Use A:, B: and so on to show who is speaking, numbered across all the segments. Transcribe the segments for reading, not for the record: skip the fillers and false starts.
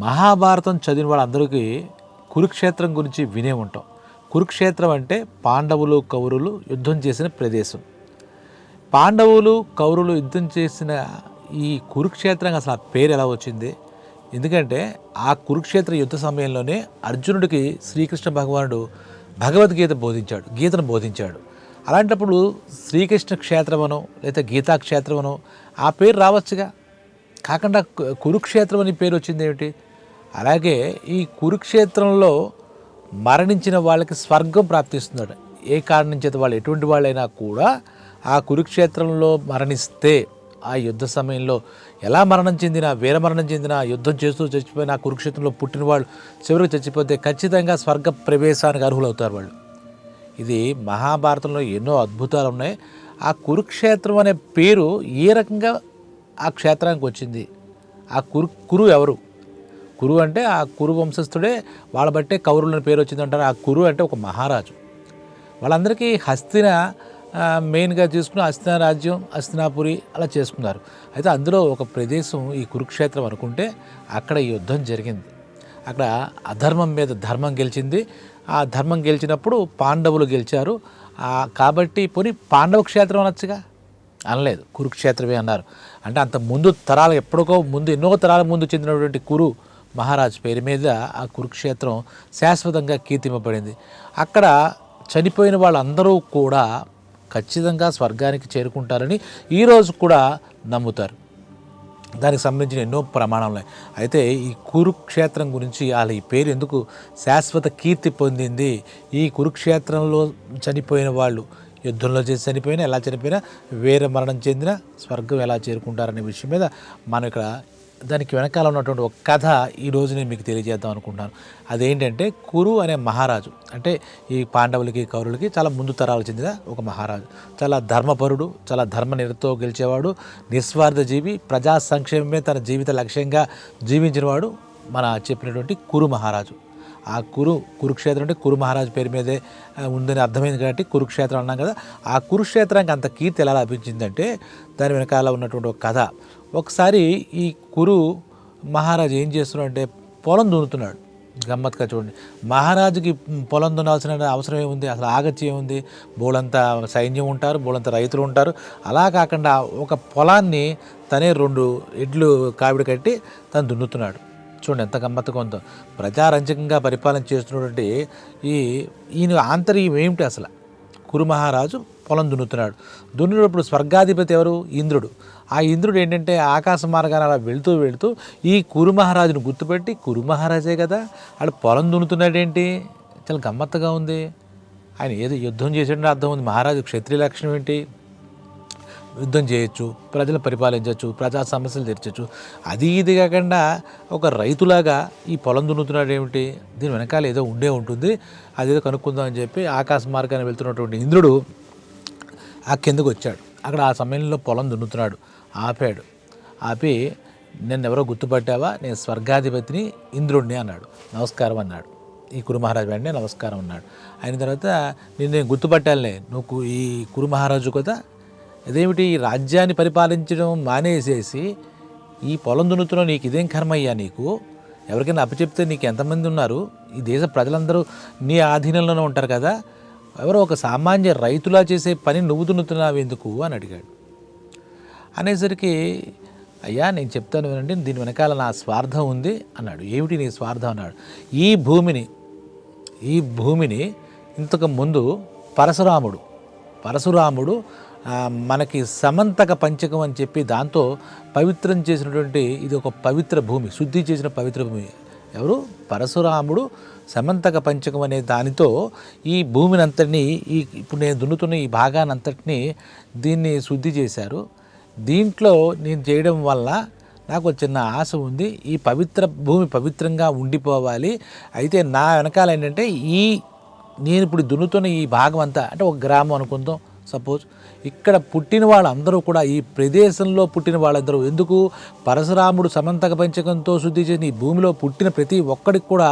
A: మహాభారతం చదివిన వాళ్ళందరికీ కురుక్షేత్రం గురించి వినే ఉంటాం. కురుక్షేత్రం అంటే పాండవులు కౌరవులు యుద్ధం చేసిన ప్రదేశం. పాండవులు కౌరవులు యుద్ధం చేసిన ఈ కురుక్షేత్రం అసలు ఆ పేరు ఎలా వచ్చింది? ఎందుకంటే ఆ కురుక్షేత్ర యుద్ధ సమయంలోనే అర్జునుడికి శ్రీకృష్ణ భగవానుడు గీతను బోధించాడు. అలాంటప్పుడు శ్రీకృష్ణ క్షేత్రమనో లేదా గీతా క్షేత్రమనో ఆ పేరు రావచ్చుగా, కాకుండా కురుక్షేత్రం అని పేరు వచ్చింది ఏమిటి? అలాగే ఈ కురుక్షేత్రంలో మరణించిన వాళ్ళకి స్వర్గం ప్రాప్తిస్తున్నాడు. ఏ కారణం చేత వాళ్ళు ఎటువంటి వాళ్ళైనా కూడా ఆ కురుక్షేత్రంలో మరణిస్తే ఆ యుద్ధ సమయంలో ఎలా మరణం చెందినా, వీరమరణం చెందినా, యుద్ధం చేస్తూ చచ్చిపోయిన ఆ కురుక్షేత్రంలో పుట్టిన వాళ్ళు చివరికి చచ్చిపోతే ఖచ్చితంగా స్వర్గ ప్రవేశానికి అర్హులవుతారు వాళ్ళు. ఇది మహాభారతంలో ఎన్నో అద్భుతాలు ఉన్నాయి. ఆ కురుక్షేత్రం అనే పేరు ఏ రకంగా ఆ క్షేత్రానికి వచ్చింది? ఆ కురు ఎవరు? కురు అంటే ఆ కురు వంశస్థుడే, వాళ్ళ బట్టే కౌరవులని పేరు వచ్చిందంటారు. ఆ కురు అంటే ఒక మహారాజు. వాళ్ళందరికీ హస్తిన మెయిన్గా తీసుకుని హస్తిన రాజ్యం, హస్తినాపురి అలా చేసుకున్నారు. అయితే అందులో ఒక ప్రదేశం ఈ కురుక్షేత్రం అనుకుంటే అక్కడ ఈ యుద్ధం జరిగింది. అక్కడ అధర్మం మీద ధర్మం గెలిచింది. ఆ ధర్మం గెలిచినప్పుడు పాండవులు గెలిచారు. కాబట్టి పోనీ పాండవ క్షేత్రం అనొచ్చుగా, అనలేదు, కురుక్షేత్రమే అన్నారు. అంటే అంత ముందు తరాలు ఎన్నో తరాల ముందు చెందినటువంటి కురు మహారాజు పేరు మీద ఆ కురుక్షేత్రం శాశ్వతంగా కీర్తింపబడింది. అక్కడ చనిపోయిన వాళ్ళందరూ కూడా ఖచ్చితంగా స్వర్గానికి చేరుకుంటారని ఈరోజు కూడా నమ్ముతారు. దానికి సంబంధించిన ఎన్నో ప్రమాణాలు ఉన్నాయి. అయితే ఈ కురుక్షేత్రం గురించి వాళ్ళ ఈ పేరు ఎందుకు శాశ్వత కీర్తి పొందింది? ఈ కురుక్షేత్రంలో చనిపోయిన వాళ్ళు యుద్ధంలో చేసి చనిపోయినా, ఎలా చనిపోయినా, వీర మరణం చెందిన స్వర్గం ఎలా చేరుకుంటారనే విషయం మీద మనం ఇక్కడ దానికి వెనకాల ఉన్నటువంటి ఒక కథ ఈరోజు నేను మీకు తెలియజేద్దాం అనుకుంటున్నాను. అదేంటంటే కురు అనే మహారాజు, అంటే ఈ పాండవులకి కౌరవులకి చాలా ముందు తరాలు చెందిన ఒక మహారాజు. చాలా ధర్మపరుడు, చాలా ధర్మనిరతో గెలిచేవాడు, నిస్వార్థ జీవి, ప్రజా సంక్షేమమే తన జీవిత లక్ష్యంగా జీవించినవాడు మన చెప్పినటువంటి కురు మహారాజు. ఆ కురుక్షేత్రం అంటే కురు మహారాజు పేరు మీదే ఉందని అర్థమైంది కాబట్టి కురుక్షేత్రం అన్నాం కదా. ఆ కురుక్షేత్రానికి అంత కీర్తి ఎలా లభించిందంటే దాని వెనకాల ఉన్నటువంటి ఒక కథ. ఒకసారి ఈ కురు మహారాజు ఏం చేస్తున్నాడు అంటే పొలం దున్నుతున్నాడు. గమ్మత్తుగా చూడండి, మహారాజుకి పొలం దున్నాల్సిన అవసరం ఏముంది? అసలు ఆగత్యం ఏముంది? బోలంతా సైన్యం ఉంటారు, బోలంతా రైతులు ఉంటారు. అలా కాకుండా ఒక పొలాన్ని తనే 2 ఎడ్లు కావిడి కట్టి తను దున్నుతున్నాడు. చూడండి ఎంత గమ్మత్తుగా ఉందో. ప్రజారంజకంగా పరిపాలన చేస్తున్నటువంటి ఈయన ఆంతర్యం ఏమిటి? అసలు కురు మహారాజు పొలం దున్నుతున్నాడు. దున్నినప్పుడు స్వర్గాధిపతి ఎవరు? ఇంద్రుడు. ఆ ఇంద్రుడు ఏంటంటే ఆకాశ మార్గాన అలా వెళుతూ ఈ కురు మహారాజును గుర్తుపెట్టి, కురు మహారాజే కదా ఆడు పొలం దున్నుతున్నాడేంటి? చాలా గమ్మత్తుగా ఉంది. ఆయన ఏదో యుద్ధం చేసేటంటే అర్థం ఉంది. మహారాజు క్షత్రియ లక్షణం ఏంటి? యుద్ధం చేయొచ్చు, ప్రజలు పరిపాలించవచ్చు, ప్రజా సమస్యలు తీర్చవచ్చు. అది ఇది కాకుండా ఒక రైతులాగా ఈ పొలం దున్నుతున్నాడు ఏమిటి? దీని వెనకాల ఏదో ఉంటుంది, అదేదో కనుక్కుందాం అని చెప్పి ఆకాశ మార్గాన్ని వెళ్తున్నటువంటి ఇంద్రుడు ఆ కిందకు వచ్చాడు. అక్కడ ఆ సమయంలో పొలం దున్నుతున్నాడు. ఆపి ఎవరో గుర్తుపట్టావా? నేను స్వర్గాధిపతిని, ఇంద్రుడిని అన్నాడు. నమస్కారం అన్నాడు. ఈ కురు మహారాజు వెంటనే నమస్కారం అన్నాడు. అయిన తర్వాత నేను గుర్తుపట్టాలే, నువ్వు ఈ కురు మహారాజు కదా, అదేమిటి ఈ రాజ్యాన్ని పరిపాలించడం మానేసేసి ఈ పొలం దున్నుతున్నావు? నీకు ఇదేం కర్మయ్యా? నీకు ఎవరికైనా అప్పచెప్తే నీకు ఎంతమంది ఉన్నారు? ఈ దేశ ప్రజలందరూ నీ ఆధీనంలోనే ఉంటారు కదా, ఎవరో ఒక సామాన్య రైతులా చేసే పని నువ్వు దున్నుతున్నావు ఎందుకు అని అడిగాడు. అనేసరికి అయ్యా నేను చెప్తాను వినండి, దీని వెనకాల నా స్వార్థం ఉంది అన్నాడు. ఏమిటి నీ స్వార్థం అన్నాడు. ఈ భూమిని ఇంతకు ముందు పరశురాముడు మనకి సమంతక పంచకం అని చెప్పి దాంతో పవిత్రం చేసినటువంటి ఇది ఒక పవిత్ర భూమి, శుద్ధి చేసిన పవిత్ర భూమి. ఎవరు? పరశురాముడు సమంతక పంచకం అనే దానితో ఈ భూమిని అంతటినీ ఇప్పుడు నేను దున్నుతున్న ఈ భాగాన్ని అంతటినీ దీన్ని శుద్ధి చేశారు. దీంట్లో నేను చేయడం వల్ల నాకు చిన్న ఆశ ఉంది, ఈ పవిత్ర భూమి పవిత్రంగా ఉండిపోవాలి. అయితే నా వెనకాల ఏంటంటే నేను ఇప్పుడు దున్నుతున్న ఈ భాగం అంతా, అంటే ఒక గ్రామం అనుకుందాం సపోజ్, ఇక్కడ పుట్టిన వాళ్ళందరూ కూడా, ఈ ప్రదేశంలో పుట్టిన వాళ్ళందరూ, ఎందుకు? పరశురాముడు సమంతక పంచకంతో శుద్ధి చేసిన ఈ భూమిలో పుట్టిన ప్రతి ఒక్కడికి కూడా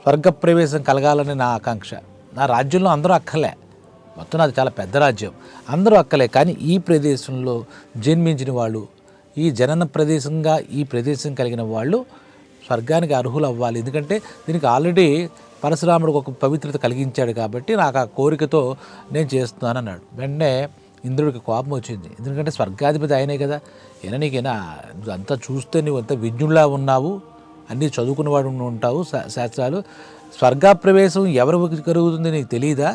A: స్వర్గప్రవేశం కలగాలని నా ఆకాంక్ష. నా రాజ్యంలో అందరూ అక్కలే, మొత్తం అది చాలా పెద్ద రాజ్యం, అందరూ అక్కలే. కానీ ఈ ప్రదేశంలో జన్మించిన వాళ్ళు, ఈ జనన ప్రదేశంగా ఈ ప్రదేశం కలిగిన వాళ్ళు స్వర్గానికి అర్హులు అవ్వాలి. ఎందుకంటే దీనికి ఆల్రెడీ పరశురాముడికి ఒక పవిత్రత కలిగించాడు కాబట్టి నాకు ఆ కోరికతో నేను చేస్తున్నాను అన్నాడు. వెంటనే ఇంద్రుడికి కోపం వచ్చింది. ఎందుకంటే స్వర్గాధిపతి ఆయనే కదా, ఏనా నీకైనా అంతా చూస్తే నువ్వు అంత విజ్ఞుల్లా ఉన్నావు, అన్నీ చదువుకున్నవాడు ఉంటావు, శాస్త్రాలు, స్వర్గప్రవేశం ఎవరికి కలుగుతుంది నీకు తెలియదా?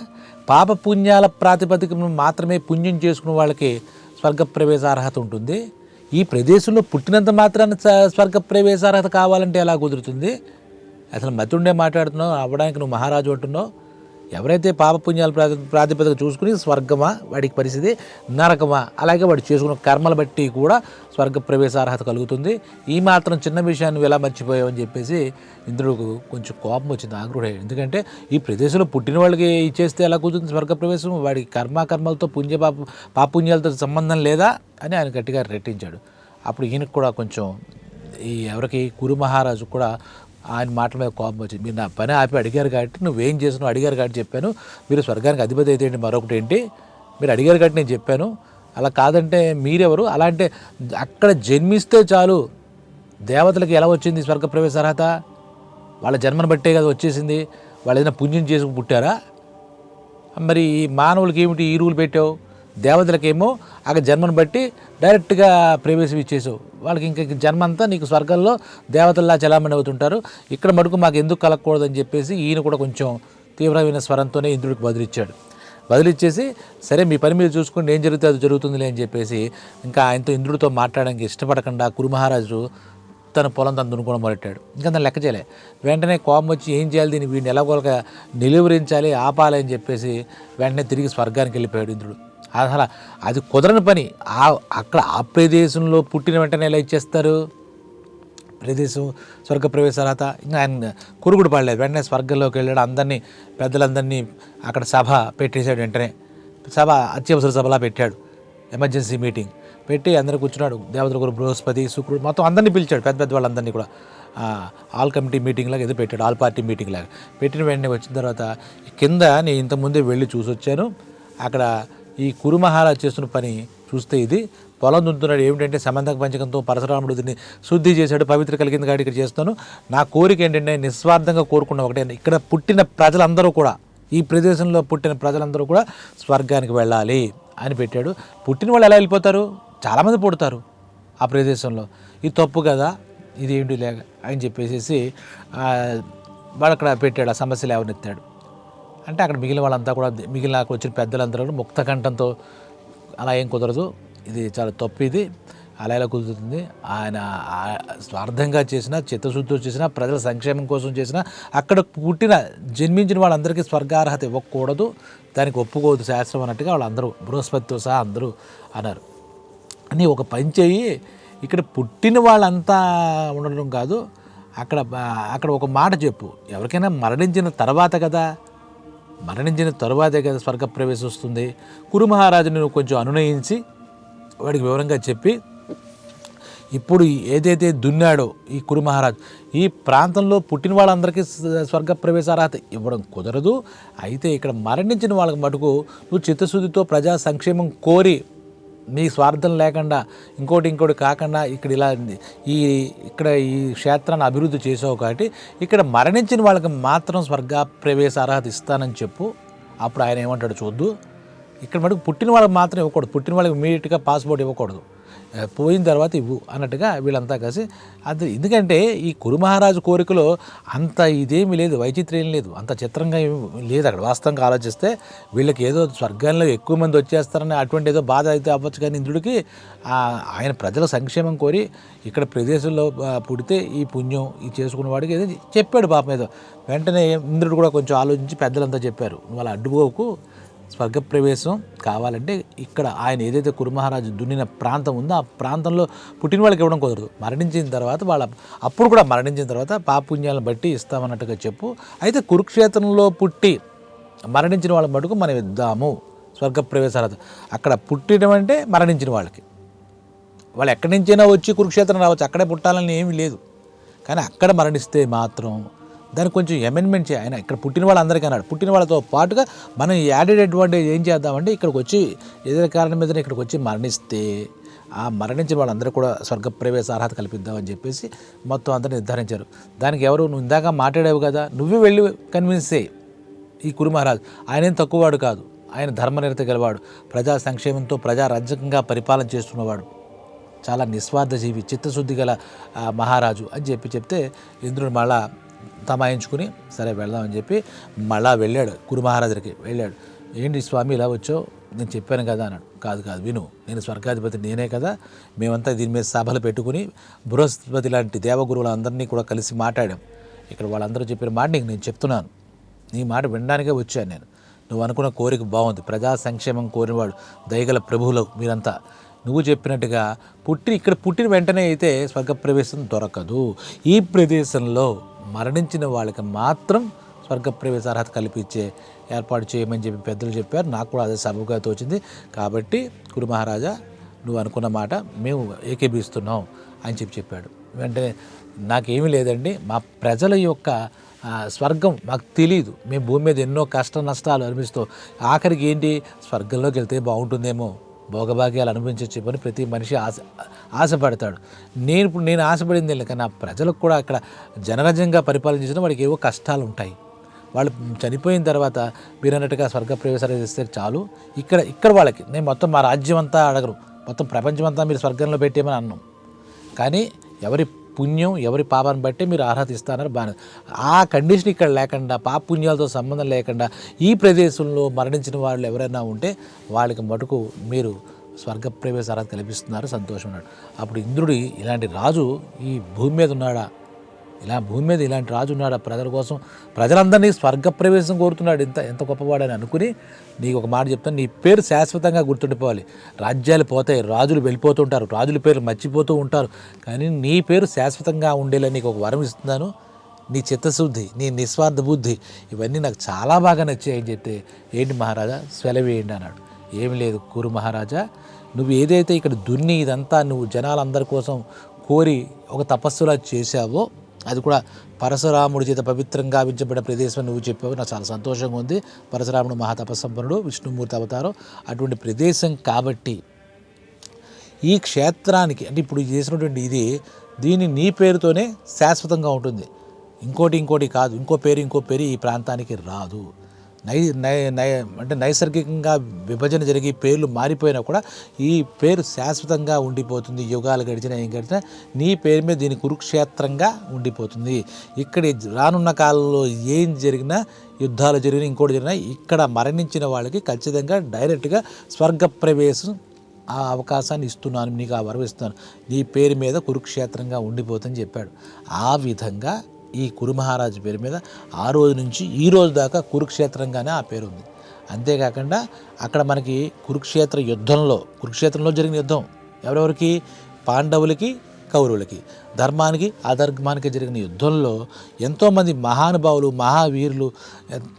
A: పాప పుణ్యాల ప్రాతిపదికను మాత్రమే పుణ్యం చేసుకున్న వాళ్ళకి స్వర్గప్రవేశ అర్హత ఉంటుంది. ఈ ప్రదేశంలో పుట్టినంత మాత్రాన స్వర్గప్రవేశ అర్హత కావాలంటే ఎలా కుదురుతుంది? అసలు మతుండే మాట్లాడుతున్నావు, అవ్వడానికి నువ్వు మహారాజు అంటున్నావు. ఎవరైతే పాపపుణ్యాల ప్రాతిపదిక చూసుకుని స్వర్గమా వాడికి పరిస్థితి, నరకమా, అలాగే వాడు చేసుకున్న కర్మలు బట్టి కూడా స్వర్గ ప్రవేశార్హత కలుగుతుంది. ఈ మాత్రం చిన్న విషయాన్ని ఎలా మర్చిపోయావని చెప్పేసి ఇంద్రుడికి కొంచెం కోపం వచ్చింది, ఆగ్రహుడు. ఎందుకంటే ఈ ప్రదేశంలో పుట్టిన వాళ్ళకి ఇచ్చేస్తే ఎలా కుదురుతుంది స్వర్గ ప్రవేశం? వాడికి కర్మకర్మలతో పాపుణ్యాలతో సంబంధం లేదా అని ఆయన గట్టిగా రెట్టించాడు. అప్పుడు ఈయనకు కూడా కొంచెం ఎవరికి కురు మహారాజు కూడా ఆయన మాటల మీద కోపం వచ్చింది. మీరు నా పని ఆపి అడిగారు కాబట్టి, నువ్వేం చేసినావు అడిగారు కాబట్టి చెప్పాను. మీరు స్వర్గానికి అధిపతి అయితే ఏంటి, మరొకటి ఏంటి, మీరు అడిగారు కాబట్టి నేను చెప్పాను. అలా కాదంటే మీరెవరు? అలా అంటే అక్కడ జన్మిస్తే చాలు దేవతలకు ఎలా వచ్చింది స్వర్గ ప్రవేశ అర్హత? వాళ్ళ జన్మను బట్టే కదా వచ్చేసింది. వాళ్ళు ఏదైనా పుణ్యం చేసుకుని పుట్టారా? మరి ఈ మానవులకి ఏమిటి ఈ రూల్ పెట్టావు? దేవతలకేమో అక్కడ జన్మను బట్టి డైరెక్ట్గా ప్రవేశం ఇచ్చేసావు. వాళ్ళకి ఇంకా జన్మ అంతా నీకు స్వర్గంలో దేవతల్లా చలామణి అవుతుంటారు. ఇక్కడ మటుకు మాకు ఎందుకు కలగకూడదని చెప్పేసి ఈయన కూడా కొంచెం తీవ్రమైన స్వరంతోనే ఇంద్రుడికి బదిలిచ్చేసి సరే మీ పని మీరు చూసుకుని ఏం జరిగితే అది జరుగుతుందిలే అని చెప్పేసి ఇంకా ఆయనతో ఇంద్రుడితో మాట్లాడడానికి ఇష్టపడకుండా కురుమహారాజు తన పొలం తను దున్నుకోవడం మొదలెట్టాడు. ఇంకా తను లెక్క చేయలే. వెంటనే కోపం వచ్చి ఏం చేయాలి, దీన్ని వీడిని ఎలాగోలక నిలువరించాలి, ఆపాలి అని చెప్పేసి వెంటనే తిరిగి స్వర్గానికి వెళ్ళిపోయాడు ఇంద్రుడు. అసలు అది కుదరని పని. అక్కడ ఆ ప్రదేశంలో పుట్టిన వెంటనే ఎలా ఇచ్చేస్తారు ప్రదేశం స్వర్గ ప్రవేశాలత? ఇంకా ఆయన కురుగుడు పడలేదు. వెంటనే స్వర్గంలోకి వెళ్ళాడు. అందరినీ పెద్దలందరినీ అక్కడ సభ పెట్టేశాడు. వెంటనే సభ అత్యవసర సభలా పెట్టాడు. ఎమర్జెన్సీ మీటింగ్ పెట్టి అందరూ కూర్చున్నాడు. దేవతల గురు బృహస్పతి, శుక్రుడు మొత్తం అందరినీ పిలిచాడు. పెద్ద వాళ్ళందరినీ కూడా ఆల్ కమిటీ మీటింగ్ లాగా ఏదో పెట్టాడు, ఆల్ పార్టీ మీటింగ్ లాగా పెట్టిన వెంటనే వచ్చిన తర్వాత కింద నేను ఇంతకుముందే వెళ్ళి చూసి వచ్చాను. అక్కడ ఈ కురు మహారాజు చేస్తున్న పని చూస్తే ఇది పొలం దున్నుతున్నాడు. ఏమిటంటే సమంతక పంచకంతో పరశురాముడు దీన్ని శుద్ధి చేశాడు, పవిత్ర కలిగింది కాబట్టి ఇక్కడ చేస్తాను. నా కోరిక ఏంటంటే నిస్వార్థంగా కోరుకున్న ఒకటే, ఇక్కడ పుట్టిన ప్రజలందరూ కూడా, ఈ ప్రదేశంలో పుట్టిన ప్రజలందరూ కూడా స్వర్గానికి వెళ్ళాలి అని పెట్టాడు. పుట్టిన వాళ్ళు ఎలా వెళ్ళిపోతారు? చాలామంది పుడతారు ఆ ప్రదేశంలో. ఇది తప్పు కదా, ఇది ఏంటి లేక అని చెప్పేసి వాడు అక్కడ పెట్టాడు. ఆ సమస్యలు ఎవరినెత్తాడు అంటే అక్కడ మిగిలిన వాళ్ళంతా కూడా, మిగిలిన వచ్చిన పెద్దలందరూ ముక్త కంఠంతో అలా ఏం కుదరదు, ఇది చాలా తప్పు, ఇది అలా ఎలా కుదురుతుంది, ఆయన స్వార్థంగా చేసినా, చిత్తశుద్ధితో చేసినా, ప్రజల సంక్షేమం కోసం చేసినా, అక్కడ జన్మించిన వాళ్ళందరికీ స్వర్గార్హత ఇవ్వకూడదు, దానికి ఒప్పుకోదు శాస్త్రం అన్నట్టుగా వాళ్ళందరూ బృహస్పతితో సహా అందరూ అన్నారు. అని ఒక పని చెయ్యి, ఇక్కడ పుట్టిన వాళ్ళంతా ఉండడం కాదు, అక్కడ ఒక మాట చెప్పు, ఎవరికైనా మరణించిన తర్వాతే కదా స్వర్గ ప్రవేశం వస్తుంది. కురు మహారాజుని నువ్వు కొంచెం అనునయించి వాడికి వివరంగా చెప్పి, ఇప్పుడు ఏదైతే దున్నాడో ఈ కురు మహారాజు, ఈ ప్రాంతంలో పుట్టిన వాళ్ళందరికీ స్వర్గ ప్రవేశార్హత ఇవ్వడం కుదరదు. అయితే ఇక్కడ మరణించిన వాళ్ళకి మటుకు నువ్వు చిత్తశుద్ధితో ప్రజా సంక్షేమం కోరి, నీ స్వార్థం లేకుండా ఇంకోటి కాకుండా ఇక్కడ ఈ క్షేత్రాన్ని అభివృద్ధి చేసావు కాబట్టి ఇక్కడ మరణించిన వాళ్ళకి మాత్రం స్వర్గ ప్రవేశ అర్హత ఇస్తానని చెప్పు. అప్పుడు ఆయన ఏమంటాడు చూద్దు. ఇక్కడ మటుకు పుట్టిన వాళ్ళకి మాత్రం ఇవ్వకూడదు, పుట్టిన వాళ్ళకి ఇమీడియట్గా పాస్పోర్ట్ ఇవ్వకూడదు, పోయిన తర్వాత ఇవ్వు అన్నట్టుగా వీళ్ళంతా కలిసి అది. ఎందుకంటే ఈ కురు మహారాజు కోరికలో అంత ఇదేమీ లేదు, వైచిత్ర్యం లేదు, అంత చిత్రంగా లేదు. అక్కడ వాస్తవంగా ఆలోచిస్తే వీళ్ళకి ఏదో స్వర్గంలో ఎక్కువ మంది వచ్చేస్తారని అటువంటి ఏదో బాధ అయితే అవ్వచ్చు. కానీ ఇంద్రుడికి ఆయన ప్రజల సంక్షేమం కోరి ఇక్కడ ప్రదేశంలో పుడితే ఈ పుణ్యం ఈ చేసుకున్న వాడికి ఏదో చెప్పాడు పాపం ఏదో. వెంటనే ఇంద్రుడు కూడా కొంచెం ఆలోచించి పెద్దలంతా చెప్పారు, నువ్వు అలా అడ్డుకోకు, స్వర్గప్రవేశం కావాలంటే ఇక్కడ ఆయన ఏదైతే కురు మహారాజు దున్నిన ప్రాంతం ఉందో ఆ ప్రాంతంలో పుట్టిన వాళ్ళకి ఇవ్వడం కుదరదు, మరణించిన తర్వాత అప్పుడు కూడా మరణించిన తర్వాత పాపుణ్యాలను బట్టి ఇస్తామన్నట్టుగా చెప్పు. అయితే కురుక్షేత్రంలో పుట్టి మరణించిన వాళ్ళ మటుకు మనం ఇద్దాము స్వర్గప్రవేశార్హత. అక్కడ పుట్టడం అంటే మరణించిన వాళ్ళకి, వాళ్ళు ఎక్కడి నుంచైనా వచ్చి కురుక్షేత్రం రావచ్చు, అక్కడే పుట్టాలని ఏమీ లేదు. కానీ అక్కడ మరణిస్తే మాత్రం దానికి కొంచెం అమెండ్మెంట్ చేయాలి. ఆయన ఇక్కడ పుట్టిన వాళ్ళందరికీ అన్నాడు, పుట్టిన వాళ్ళతో పాటుగా మనం యాడెడ్ అడ్వాంటేజ్ ఏం చేద్దామంటే ఇక్కడికి వచ్చి ఏదైనా కారణం మీద ఇక్కడికి వచ్చి మరణిస్తే ఆ మరణించిన వాళ్ళందరూ కూడా స్వర్గప్రవేశ అర్హత కల్పిద్దామని చెప్పేసి మొత్తం అందరూ నిర్ధారించారు. దానికి ఎవరు, నువ్వు ఇందాక మాట్లాడావు కదా, నువ్వే వెళ్ళి కన్విన్స్ చేయి. ఈ కురు మహారాజు ఆయనేం తక్కువవాడు కాదు, ఆయన ధర్మనిరత గలవాడు, ప్రజా సంక్షేమంతో ప్రజారాజ్యంగా పరిపాలన చేస్తున్నవాడు, చాలా నిస్వార్థ జీవి, చిత్తశుద్ధి గల మహారాజు అని చెప్తే ఇంద్రుడు మళ్ళా తమాయించుకుని సరే వెళ్దామని చెప్పి మళ్ళా వెళ్ళాడు. కురు మహారాజు దగ్గరికి వెళ్ళాడు. ఏంటి స్వామి ఇలా వచ్చావు, నేను చెప్పాను కదా అన్నాడు. కాదు విను, నేను స్వర్గాధిపతి నేనే కదా, మేమంతా దీని మీద సభలు పెట్టుకుని బృహస్పతి లాంటి దేవగురువులందరినీ కూడా కలిసి మాట్లాడాం. ఇక్కడ వాళ్ళందరూ చెప్పిన మాట నీకు నేను చెప్తున్నాను, నీ మాట వినడానికే వచ్చాను నేను. నువ్వు అనుకున్న కోరిక బాగుంది, ప్రజా సంక్షేమం కోరినవాడు దయగల ప్రభువులు మీరంతా. నువ్వు చెప్పినట్టుగా ఇక్కడ పుట్టిన వెంటనే అయితే స్వర్గప్రవేశం దొరకదు. ఈ ప్రదేశంలో మరణించిన వాళ్ళకి మాత్రం స్వర్గప్రవేశ అర్హత కల్పించే ఏర్పాటు చేయమని చెప్పి పెద్దలు చెప్పారు. నాకు కూడా అదే సబబుగా తోచింది. కాబట్టి కురు మహారాజా, నువ్వు అనుకున్న మాట మేము ఏకీభిస్తున్నాం అని చెప్పాడు. వెంటనే నాకేమీ లేదండి, మా ప్రజల యొక్క స్వర్గం మాకు తెలియదు, మేము భూమి మీద ఎన్నో కష్ట నష్టాలు అనిపిస్తూ ఆఖరికి ఏంటి స్వర్గంలోకి వెళ్తే బాగుంటుందేమో, భోగభాగ్యాలు అనుభవించవచ్చు అని ప్రతి మనిషి ఆశపడతాడు. నేను ఆశపడింది కానీ నా ప్రజలకు కూడా అక్కడ జనరజంగా పరిపాలన చేసిన వాడికి ఏవో కష్టాలు ఉంటాయి. వాళ్ళు చనిపోయిన తర్వాత మీరు అన్నట్టుగా స్వర్గప్రవేశాలు చేస్తే చాలు. ఇక్కడ వాళ్ళకి నేను మొత్తం మా రాజ్యం అంతా అడగరు, మొత్తం ప్రపంచం అంతా మీరు స్వర్గంలో పెట్టేమని అన్నాం. కానీ ఎవరి పుణ్యం ఎవరి పాపాన్ని బట్టి మీరు అర్హత ఇస్తారని బాగా, ఆ కండిషన్ ఇక్కడ లేకుండా, పాప పుణ్యాలతో సంబంధం లేకుండా ఈ ప్రదేశంలో మరణించిన వాళ్ళు ఎవరైనా ఉంటే వాళ్ళకి మటుకు మీరు స్వర్గప్రవేశ అర్హత కల్పిస్తున్నారు, సంతోషం ఉన్నాడు. అప్పుడు ఇంద్రుడు, ఇలాంటి రాజు ఈ భూమి మీద ఉన్నాడా, భూమి మీద ఇలాంటి రాజు ఉన్నాడా, ప్రజల కోసం ప్రజలందరినీ స్వర్గప్రవేశం కోరుతున్నాడు, ఎంత గొప్పవాడని అనుకుని నీకు ఒక మాట చెప్తాను, నీ పేరు శాశ్వతంగా గుర్తుండిపోవాలి. రాజ్యాలు పోతాయి, రాజులు వెళ్ళిపోతుంటారు, రాజుల పేరు మర్చిపోతూ ఉంటారు, కానీ నీ పేరు శాశ్వతంగా ఉండేలా నీకు ఒక వరం ఇస్తున్నాను. నీ చిత్తశుద్ధి, నీ నిస్వార్థ బుద్ధి, ఇవన్నీ నాకు చాలా బాగా నచ్చాయని చెప్తే, ఏంటి మహారాజా సెలవేయండి అన్నాడు. ఏమి లేదు కురు మహారాజా, నువ్వు ఏదైతే ఇక్కడ దున్ని ఇదంతా నువ్వు జనాలందరి కోసం కోరి ఒక తపస్సులా చేశావో, అది కూడా పరశురాముడి చేత పవిత్రంగా గావించబడిన ప్రదేశం నువ్వు చెప్పావు, నాకు చాలా సంతోషంగా ఉంది. పరశురాముడు మహాతపస్సంపన్నుడు, విష్ణుమూర్తి అవతారం, అటువంటి ప్రదేశం కాబట్టి ఈ క్షేత్రానికి అంటే ఇప్పుడు చేసినటువంటి దీన్ని నీ పేరుతోనే శాశ్వతంగా ఉంటుంది. ఇంకోటి కాదు, ఇంకో పేరు ఈ ప్రాంతానికి రాదు. అంటే నైసర్గికంగా విభజన జరిగి పేర్లు మారిపోయినా కూడా ఈ పేరు శాశ్వతంగా ఉండిపోతుంది. యుగాలు గడిచినా ఏం గడిచినా నీ పేరు మీద దీని కురుక్షేత్రంగా ఉండిపోతుంది. ఇక్కడ రానున్న కాలంలో ఏం జరిగినా, యుద్ధాలు జరిగినా, ఇంకోటి జరిగినా, ఇక్కడ మరణించిన వాళ్ళకి ఖచ్చితంగా డైరెక్ట్గా స్వర్గప్రవేశం ఆ అవకాశాన్ని ఇస్తున్నాను, నీకు ఆ వరం ఇస్తున్నాను, నీ పేరు మీద కురుక్షేత్రంగా ఉండిపోతుందని చెప్పాడు. ఆ విధంగా ఈ కురు మహారాజు పేరు మీద ఆ రోజు నుంచి ఈ రోజు దాకా కురుక్షేత్రంగానే ఆ పేరు ఉంది. అంతేకాకుండా అక్కడ మనకి కురుక్షేత్రంలో జరిగిన యుద్ధం ఎవరెవరికి, పాండవులకి కౌరవులకి, ధర్మానికి అధర్మానికి జరిగిన యుద్ధంలో ఎంతోమంది మహానుభావులు, మహావీరులు,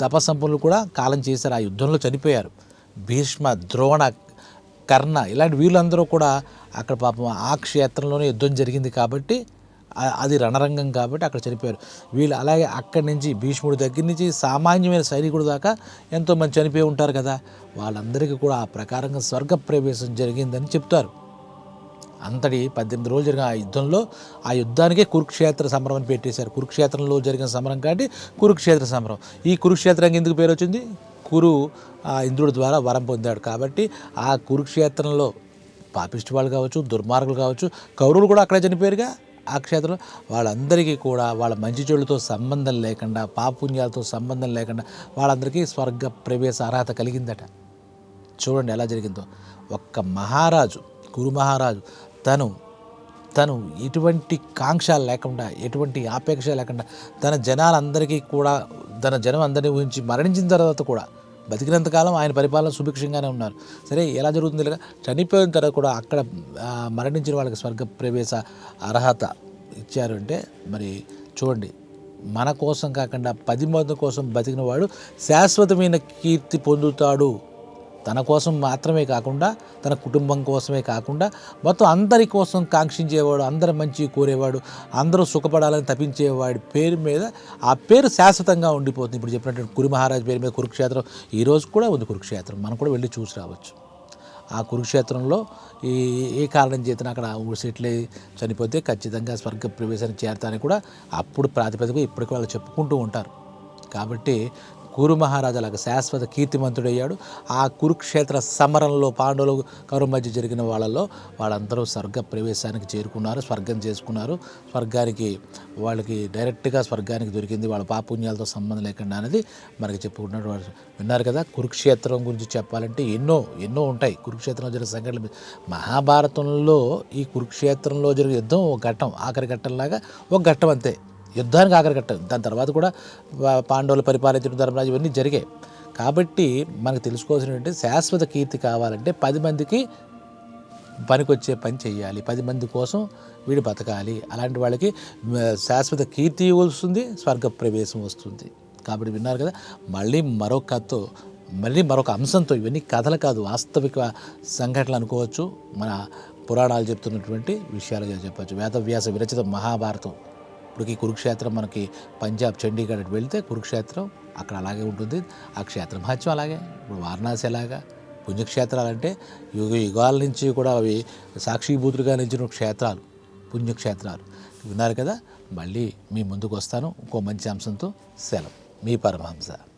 A: తపస్సంపన్నులు కూడా కాలం చేశారు, ఆ యుద్ధంలో చనిపోయారు. భీష్మ, ద్రోణ, కర్ణ ఇలాంటి వీళ్ళందరూ కూడా అక్కడ పాపం ఆ క్షేత్రంలోనే యుద్ధం జరిగింది కాబట్టి, అది రణరంగం కాబట్టి అక్కడ చనిపోయారు వీళ్ళు. అలాగే అక్కడి నుంచి భీష్ముడి దగ్గర నుంచి సామాన్యమైన సైనికుడు దాకా ఎంతోమంది చనిపోయి ఉంటారు కదా, వాళ్ళందరికీ కూడా ఆ ప్రకారంగా స్వర్గప్రవేశం జరిగిందని చెప్తారు. అంతటి 18 రోజులు జరిగిన ఆ యుద్ధానికే కురుక్షేత్ర సమరం అని పెట్టేశారు. కురుక్షేత్రంలో జరిగిన సమరం కాబట్టి కురుక్షేత్ర సమరం. ఈ కురుక్షేత్రానికి ఎందుకు పేరు వచ్చింది, కురు ఇంద్రుడి ద్వారా వరం పొందాడు కాబట్టి ఆ కురుక్షేత్రంలో పాపిష్టి వాళ్ళు కావచ్చు, దుర్మార్గులు కావచ్చు, కౌరవులు కూడా అక్కడే చనిపోయారుగా. ఆ క్షేత్రంలో వాళ్ళందరికీ కూడా వాళ్ళ మంచి చెడులతో సంబంధం లేకుండా, పాపుణ్యాలతో సంబంధం లేకుండా వాళ్ళందరికీ స్వర్గ ప్రవేశ అర్హత కలిగిందట. చూడండి ఎలా జరిగిందో. ఒక్క మహారాజు, కురు మహారాజు తను ఎటువంటి కాంక్ష లేకుండా, ఎటువంటి ఆపేక్ష లేకుండా తన జనాలందరికీ కూడా, తన జనం అందరినీ ఊహించి మరణించిన తర్వాత కూడా బతికినంతకాలం ఆయన పరిపాలన సుభిక్షంగానే ఉన్నారు. సరే ఎలా జరుగుతుంది ఇలా, చనిపోయిన తర్వాత కూడా అక్కడ మరణించిన వాళ్ళకి స్వర్గ ప్రవేశ అర్హత ఇచ్చారు అంటే మరి చూడండి, మన కోసం కాకుండా 10 మంది కోసం బతికిన వాడు శాశ్వతమైన కీర్తి పొందుతాడు. తన కోసం మాత్రమే కాకుండా, తన కుటుంబం కోసమే కాకుండా మొత్తం అందరి కోసం కాంక్షించేవాడు, అందరి మంచి కోరేవాడు, అందరూ సుఖపడాలని తప్పించేవాడి పేరు మీద ఆ పేరు శాశ్వతంగా ఉండిపోతుంది. ఇప్పుడు చెప్పినట్టు కురు మహారాజు పేరు మీద కురుక్షేత్రం ఈరోజు కూడా ఉంది. కురుక్షేత్రం మనం కూడా వెళ్ళి చూసి రావచ్చు. ఆ కురుక్షేత్రంలో ఈ ఏ కారణం చేతన అక్కడ సెటిల్ అయ్యి చనిపోతే ఖచ్చితంగా స్వర్గ ప్రవేశానికి చేరతానికి కూడా అప్పుడు ప్రాతిపదిక ఇప్పటికీ వాళ్ళు చెప్పుకుంటూ ఉంటారు. కాబట్టి కురు మహారాజాలకు శాశ్వత కీర్తిమంతుడయ్యాడు. ఆ కురుక్షేత్ర సమరంలో పాండవులు కౌరవుల మధ్య జరిగిన వాళ్ళందరూ స్వర్గ ప్రవేశానికి చేరుకున్నారు, స్వర్గం చేసుకున్నారు. స్వర్గానికి వాళ్ళకి డైరెక్ట్గా స్వర్గానికి దొరికింది, వాళ్ళ పాపుణ్యాలతో సంబంధం లేకుండా అనేది మనకి చెప్పుకుంటున్నారు. విన్నారు కదా. కురుక్షేత్రం గురించి చెప్పాలంటే ఎన్నో ఎన్నో ఉంటాయి. కురుక్షేత్రంలో జరిగిన సంఘటనలు మహాభారతంలో ఈ కురుక్షేత్రంలో జరిగే యుద్ధం ఒక ఘట్టం, ఆఖరి ఘట్టంలాగా ఒక ఘట్టం అంతే. యుద్ధానికి ఆఖరి ఘట్టం. దాని తర్వాత కూడా పాండవులు పరిపాలించడం, ధర్మరాజు ఇవన్నీ జరిగాయి. కాబట్టి మనకు తెలుసుకోవాల్సినటువంటి శాశ్వత కీర్తి కావాలంటే 10 మందికి పనికొచ్చే పని చేయాలి, 10 మంది కోసం వీడు బతకాలి. అలాంటి వాళ్ళకి శాశ్వత కీర్తి వస్తుంది, స్వర్గ ప్రవేశం వస్తుంది. కాబట్టి విన్నారు కదా. మళ్ళీ మరొక అంశంతో, ఇవన్నీ కథలు కాదు, వాస్తవిక సంఘటనలు అనుకోవచ్చు, మన పురాణాలు చెప్తున్నటువంటి విషయాలుగా చెప్పచ్చు. వేదవ్యాస విరచిత మహాభారతం. ఇప్పటికి కురుక్షేత్రం మనకి పంజాబ్ చండీగఢ్ వెళ్తే కురుక్షేత్రం అక్కడ అలాగే ఉంటుంది. ఆ క్షేత్ర మహత్యం అలాగే. ఇప్పుడు వారణాసి ఎలాగా పుణ్యక్షేత్రాలు అంటే యుగాల నుంచి కూడా అవి సాక్షిభూతులుగా నిలిచిన క్షేత్రాలు, పుణ్యక్షేత్రాలు. విన్నారు కదా. మళ్ళీ మీ ముందుకు వస్తాను ఇంకో మంచి అంశంతో. సెలవు. మీ పరమహంస.